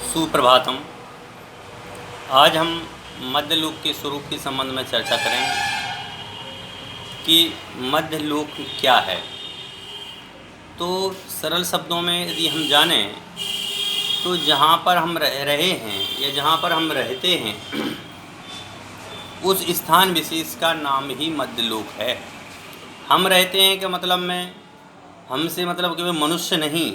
सुप्रभातम। आज हम मध्यलोक के स्वरूप के संबंध में चर्चा करेंगे कि मध्यलोक क्या है। तो सरल शब्दों में यदि हम जानें तो जहाँ पर हम रहे हैं या जहाँ पर हम रहते हैं उस स्थान विशेष का नाम ही मध्यलोक है। हम रहते हैं कि मतलब में हमसे मतलब केवल मनुष्य नहीं,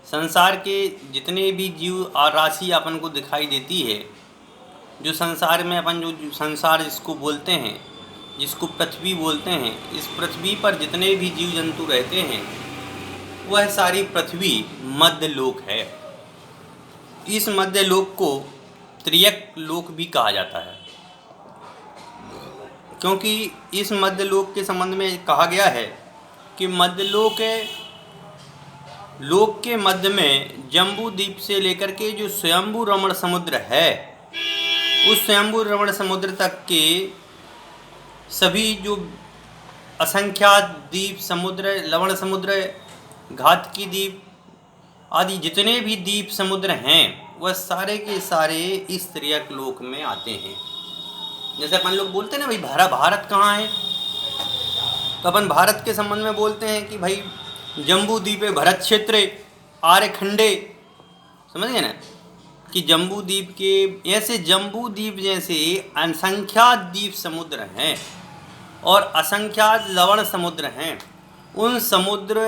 संसार के जितने भी जीव राशि अपन को दिखाई देती है, जो संसार में अपन जो संसार जिसको बोलते हैं, जिसको पृथ्वी बोलते हैं, इस पृथ्वी पर जितने भी जीव जंतु रहते हैं वह सारी पृथ्वी मध्यलोक है। इस मध्यलोक को त्रियक लोक भी कहा जाता है, क्योंकि इस मध्यलोक के संबंध में कहा गया है कि मध्यलोक लोक के मध्य में जम्बू द्वीप से लेकर के जो स्वयंभू रमण समुद्र है, उस स्वयंभू रमण समुद्र तक के सभी जो असंख्यात द्वीप, समुद्र, लवण समुद्र, घातकी द्वीप आदि जितने भी द्वीप समुद्र हैं वह सारे के सारे इस त्रियक लोक में आते हैं। जैसे अपन लोग बोलते हैं ना भाई भारत कहाँ है, तो अपन भारत के संबंध में बोलते हैं कि भाई जम्बू द्वीप भरत क्षेत्र आर्य खंडे, समझ गए ना, कि जम्बू द्वीप के ऐसे जम्बू द्वीप जैसे असंख्यात द्वीप समुद्र हैं और असंख्यात लवण समुद्र हैं। उन समुद्र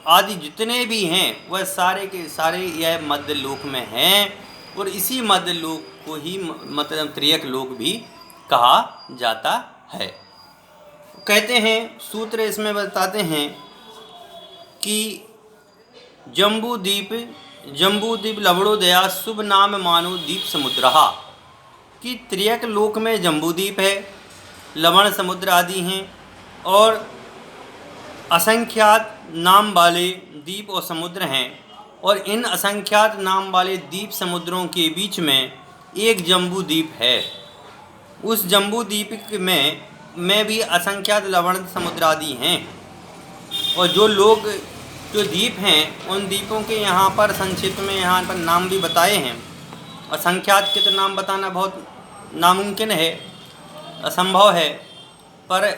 आदि जितने भी हैं वह सारे के सारे यह मध्यलोक में हैं और इसी मध्यलोक को ही मतलब त्रियक लोक भी कहा जाता है। कहते हैं सूत्र इसमें बताते हैं कि जम्बू द्वीप लवणोदया शुभ नाम मानो द्वीप समुद्रहा, कि त्रियक लोक में जम्बू द्वीप है, लवण समुद्र आदि हैं और असंख्यात नाम वाले द्वीप और समुद्र हैं। और इन असंख्यात नाम वाले द्वीप समुद्रों के बीच में एक जम्बू द्वीप है। उस जम्बू द्वीप में भी असंख्यात लवण समुद्र आदि हैं और जो द्वीप हैं उन द्वीपों के यहाँ पर संक्षिप्त में यहाँ पर नाम भी बताए हैं। असंख्यात के तो नाम बताना बहुत नामुमकिन है, असंभव है, पर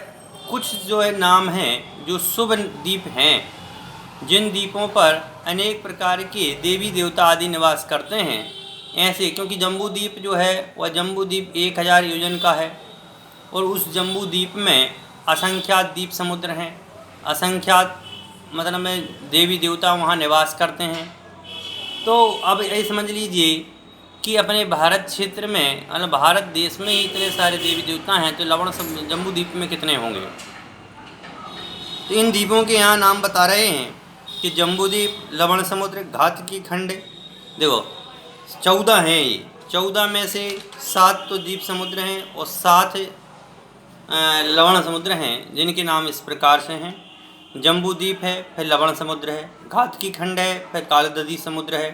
कुछ जो है नाम हैं जो शुभ द्वीप हैं, जिन द्वीपों पर अनेक प्रकार के देवी देवता आदि निवास करते हैं। ऐसे क्योंकि जम्बू द्वीप जो है वह जम्बू द्वीप 1000 योजन का है और उस जम्बू द्वीप में असंख्यात द्वीप समुद्र हैं, असंख्यात मतलब में देवी देवता वहाँ निवास करते हैं। तो अब ये समझ लीजिए कि अपने भारत क्षेत्र में मतलब भारत देश में ही इतने सारे देवी देवता हैं, तो लवण जम्बू द्वीप में कितने होंगे। तो इन द्वीपों के यहाँ नाम बता रहे हैं कि जम्बू द्वीप, लवण समुद्र, घातकी खंड, देखो 14 हैं। ये 14 में से 7 तो द्वीप समुद्र हैं और 7 लवण समुद्र हैं, जिनके नाम इस प्रकार से हैं। जम्बू द्वीप है, फिर लवण समुद्र है, घातकी खंड है, फिर कालदधी समुद्र है,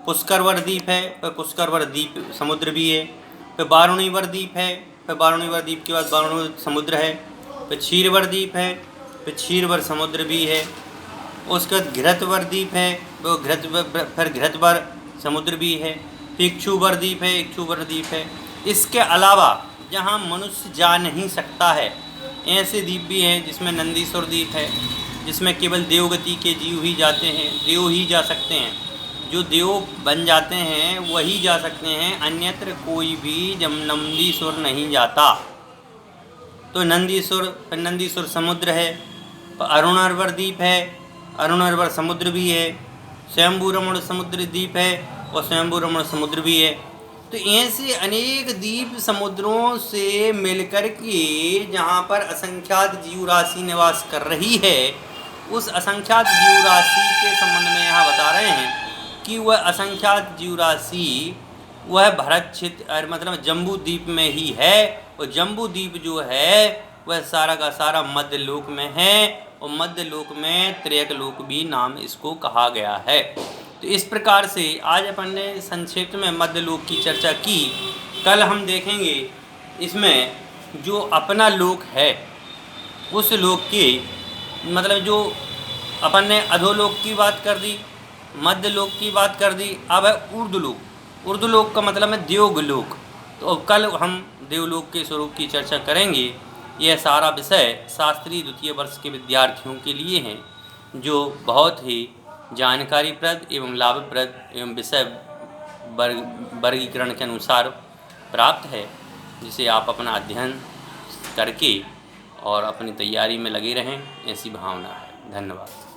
पुष्करवर द्वीप है, फिर पुष्करवर द्वीप समुद्र भी है, फिर बारुणीवर द्वीप है, फिर बारुणीवर द्वीप के बाद बारुणी समुद्र है, फिर क्षीरवर द्वीप है, फिर क्षीरवर समुद्र भी है। उसके बाद घृतवर द्वीप है, वो फिर घृतवर समुद्र भी है, फिर इक्षुवर द्वीप है, इक्षुवर द्वीप है। इसके अलावा जहाँ मनुष्य जा नहीं सकता है ऐसे द्वीप भी हैं, जिसमें नंदीश्वर द्वीप है, जिसमें केवल देवगति के जीव ही जाते हैं, देव ही जा सकते हैं, जो देव बन जाते हैं वही जा सकते हैं, अन्यत्र कोई भी नंदीश्वर नहीं जाता। तो नंदीश्वर समुद्र है, अरुणर्वर द्वीप है, अरुणर्वर समुद्र भी है, स्वयंभू रमण समुद्र द्वीप है और स्वयंभू रमण समुद्र भी है। तो ऐसे अनेक द्वीप समुद्रों से मिलकर के जहाँ पर असंख्यात जीव राशि निवास कर रही है, उस असंख्यात जीव राशि के संबंध में यहाँ बता रहे हैं कि वह असंख्यात जीव राशि वह भरत क्षेत्र मतलब जम्बू द्वीप में ही है। और जम्बू द्वीप जो है वह सारा का सारा मध्यलोक में है और मध्यलोक में त्रियक लोक भी नाम इसको कहा गया है। तो इस प्रकार से आज अपन ने संक्षेप में मध्यलोक की चर्चा की। कल हम देखेंगे इसमें जो अपना लोक है उस लोक के मतलब जो अपन ने अधोलोक की बात कर दी, मध्य लोक की बात कर दी। अब है ऊर्ध्वलोक। ऊर्ध्वलोक का मतलब है देवलोक। तो अब कल हम देवलोक के स्वरूप की चर्चा करेंगे। यह सारा विषय शास्त्री द्वितीय वर्ष के विद्यार्थियों के लिए हैं, जो बहुत ही जानकारीप्रद एवं लाभप्रद एवं विषय वर्गीकरण के अनुसार प्राप्त है, जिसे आप अपना अध्ययन करके और अपनी तैयारी में लगे रहें, ऐसी भावना है। धन्यवाद।